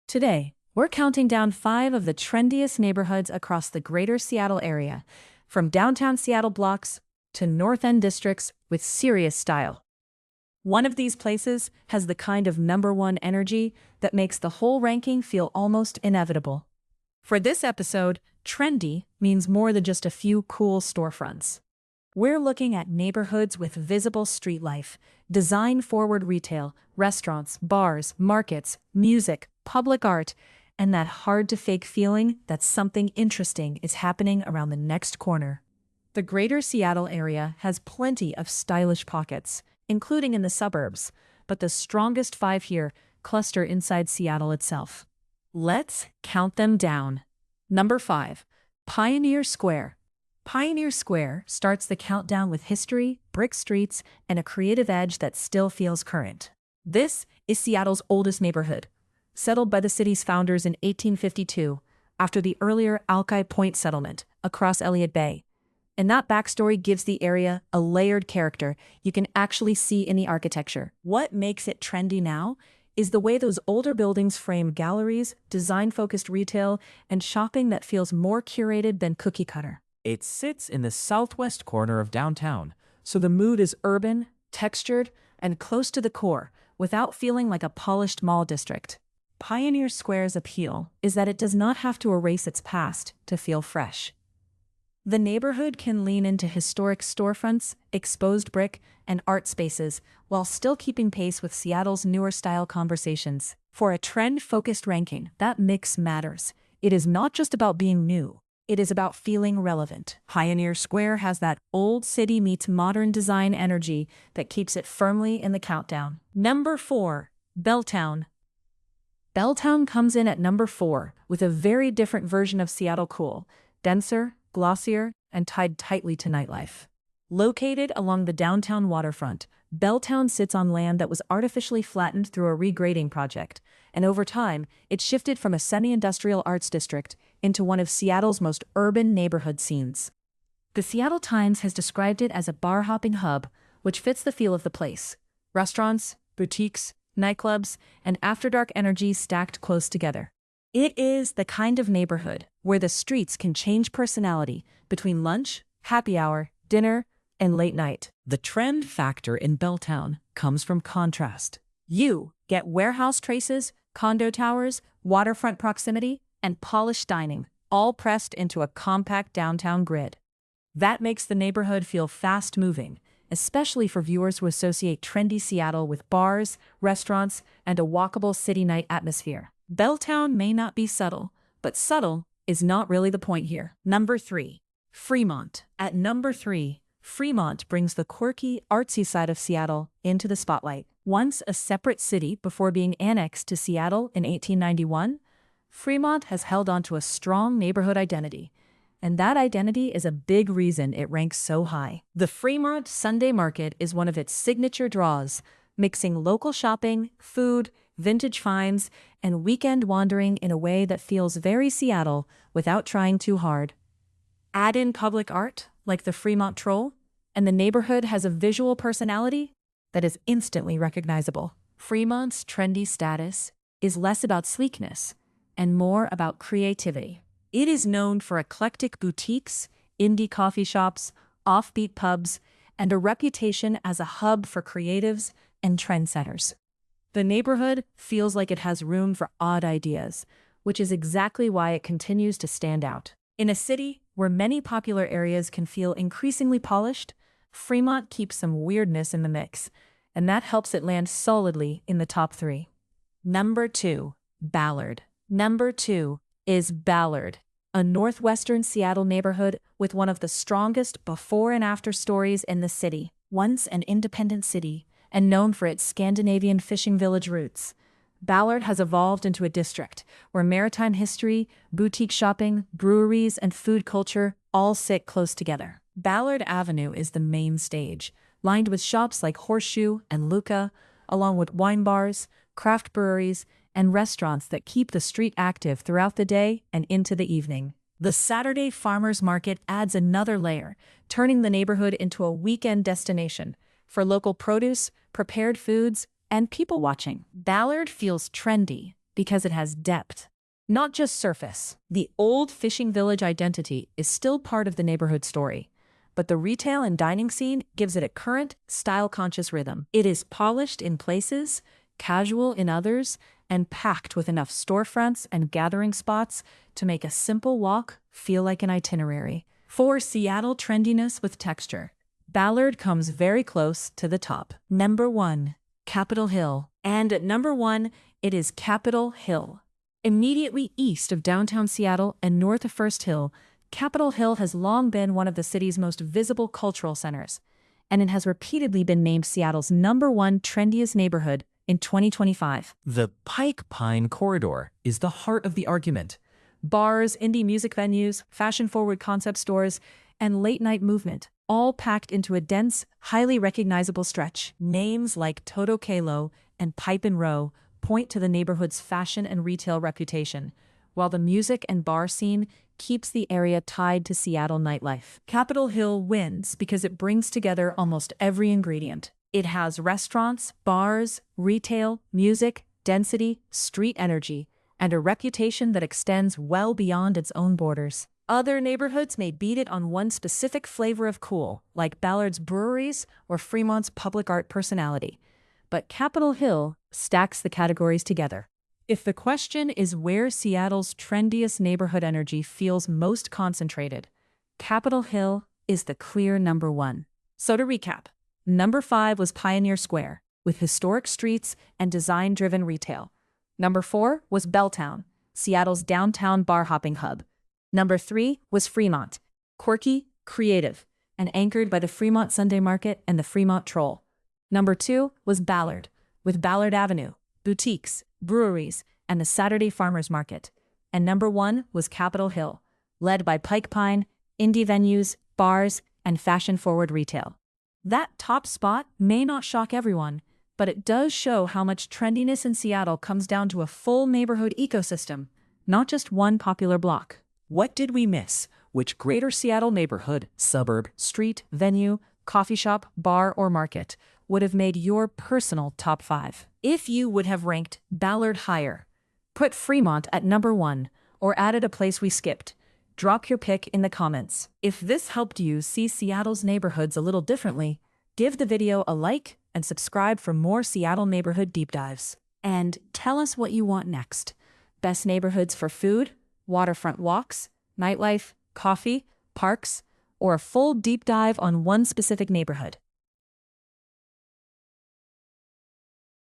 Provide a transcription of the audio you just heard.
Today, we're counting down 5 of the trendiest neighborhoods across the greater Seattle area, from downtown Seattle blocks to North End districts with serious style. One of these places has the kind of number one energy that makes the whole ranking feel almost inevitable. For this episode, trendy means more than just a few cool storefronts. We're looking at neighborhoods with visible street life, design-forward retail, restaurants, bars, markets, music, public art, and that hard-to-fake feeling that something interesting is happening around the next corner. The greater Seattle area has plenty of stylish pockets, including in the suburbs, but the strongest 5 here cluster inside Seattle itself. Let's count them down. Number 5, Pioneer Square. Pioneer Square starts the countdown with history, brick streets, and a creative edge that still feels current. This is Seattle's oldest neighborhood, settled by the city's founders in 1852 after the earlier Alki Point settlement across Elliott Bay. And that backstory gives the area a layered character you can actually see in the architecture. What makes it trendy now is the way those older buildings frame galleries, design-focused retail, and shopping that feels more curated than cookie-cutter. It sits in the southwest corner of downtown, so the mood is urban, textured, and close to the core, without feeling like a polished mall district. Pioneer Square's appeal is that it does not have to erase its past to feel fresh. The neighborhood can lean into historic storefronts, exposed brick, and art spaces, while still keeping pace with Seattle's newer style conversations. For a trend-focused ranking, that mix matters. It is not just about being new. It is about feeling relevant. Pioneer Square has that old city meets modern design energy that keeps it firmly in the countdown. Number 4, Belltown. Belltown comes in at number 4 with a very different version of Seattle cool, denser, glossier, and tied tightly to nightlife. Located along the downtown waterfront, Belltown sits on land that was artificially flattened through a regrading project, and over time, it shifted from a semi-industrial arts district into one of Seattle's most urban neighborhood scenes. The Seattle Times has described it as a bar-hopping hub, which fits the feel of the place. Restaurants, boutiques, nightclubs, and after-dark energy stacked close together. It is the kind of neighborhood where the streets can change personality between lunch, happy hour, dinner, and late night. The trend factor in Belltown comes from contrast. You get warehouse traces, condo towers, waterfront proximity, and polished dining, all pressed into a compact downtown grid. That makes the neighborhood feel fast-moving, especially for viewers who associate trendy Seattle with bars, restaurants, and a walkable city night atmosphere. Belltown may not be subtle, but subtle is not really the point here. Number 3, Fremont. At number 3, Fremont brings the quirky, artsy side of Seattle into the spotlight. Once a separate city before being annexed to Seattle in 1891, Fremont has held on to a strong neighborhood identity, and that identity is a big reason it ranks so high. The Fremont Sunday Market is one of its signature draws, mixing local shopping, food, vintage finds, and weekend wandering in a way that feels very Seattle without trying too hard. Add in public art, like the Fremont Troll, and the neighborhood has a visual personality that is instantly recognizable. Fremont's trendy status is less about sleekness and more about creativity. It is known for eclectic boutiques, indie coffee shops, offbeat pubs, and a reputation as a hub for creatives and trendsetters. The neighborhood feels like it has room for odd ideas, which is exactly why it continues to stand out. In a city where many popular areas can feel increasingly polished, Fremont keeps some weirdness in the mix, and that helps it land solidly in the top 3. Number 2, Ballard. Number 2 is Ballard, a northwestern Seattle neighborhood with one of the strongest before and after stories in the city. Once an independent city, and known for its Scandinavian fishing village roots, Ballard has evolved into a district where maritime history, boutique shopping, breweries, and food culture all sit close together. Ballard Avenue is the main stage, lined with shops like Horseshoe and Lucca, along with wine bars, craft breweries, and restaurants that keep the street active throughout the day and into the evening. The Saturday Farmers Market adds another layer, turning the neighborhood into a weekend destination for local produce, prepared foods, and people watching. Ballard feels trendy because it has depth, not just surface. The old fishing village identity is still part of the neighborhood story, but the retail and dining scene gives it a current, style-conscious rhythm. It is polished in places, casual in others, and packed with enough storefronts and gathering spots to make a simple walk feel like an itinerary. For Seattle trendiness with texture, Ballard comes very close to the top. Number 1. Capitol Hill. And at number 1, it is Capitol Hill. Immediately east of downtown Seattle and north of First Hill, Capitol Hill has long been one of the city's most visible cultural centers, and it has repeatedly been named Seattle's number 1 trendiest neighborhood in 2025. The Pike Pine Corridor is the heart of the argument. Bars, indie music venues, fashion-forward concept stores, and late-night movement, all packed into a dense, highly recognizable stretch. Names like Toto Kalo and Pipe and Row point to the neighborhood's fashion and retail reputation, while the music and bar scene keeps the area tied to Seattle nightlife. Capitol Hill wins because it brings together almost every ingredient. It has restaurants, bars, retail, music, density, street energy, and a reputation that extends well beyond its own borders. Other neighborhoods may beat it on one specific flavor of cool, like Ballard's breweries or Fremont's public art personality, but Capitol Hill stacks the categories together. If the question is where Seattle's trendiest neighborhood energy feels most concentrated, Capitol Hill is the clear number 1. So to recap, number 5 was Pioneer Square, with historic streets and design-driven retail. Number 4 was Belltown, Seattle's downtown bar-hopping hub. Number 3 was Fremont, quirky, creative, and anchored by the Fremont Sunday Market and the Fremont Troll. Number 2 was Ballard, with Ballard Avenue, boutiques, breweries, and the Saturday Farmers Market. And number 1 was Capitol Hill, led by Pike Pine, indie venues, bars, and fashion-forward retail. That top spot may not shock everyone, but it does show how much trendiness in Seattle comes down to a full neighborhood ecosystem, not just one popular block. What did we miss? Which greater Seattle neighborhood, suburb, street, venue, coffee shop, bar, or market would have made your personal top 5? If you would have ranked Ballard higher, put Fremont at number 1, or added a place we skipped, drop your pick in the comments. If this helped you see Seattle's neighborhoods a little differently, give the video a like and subscribe for more Seattle neighborhood deep dives. And tell us what you want next. Best neighborhoods for food, waterfront walks, nightlife, coffee, parks, or a full deep dive on one specific neighborhood.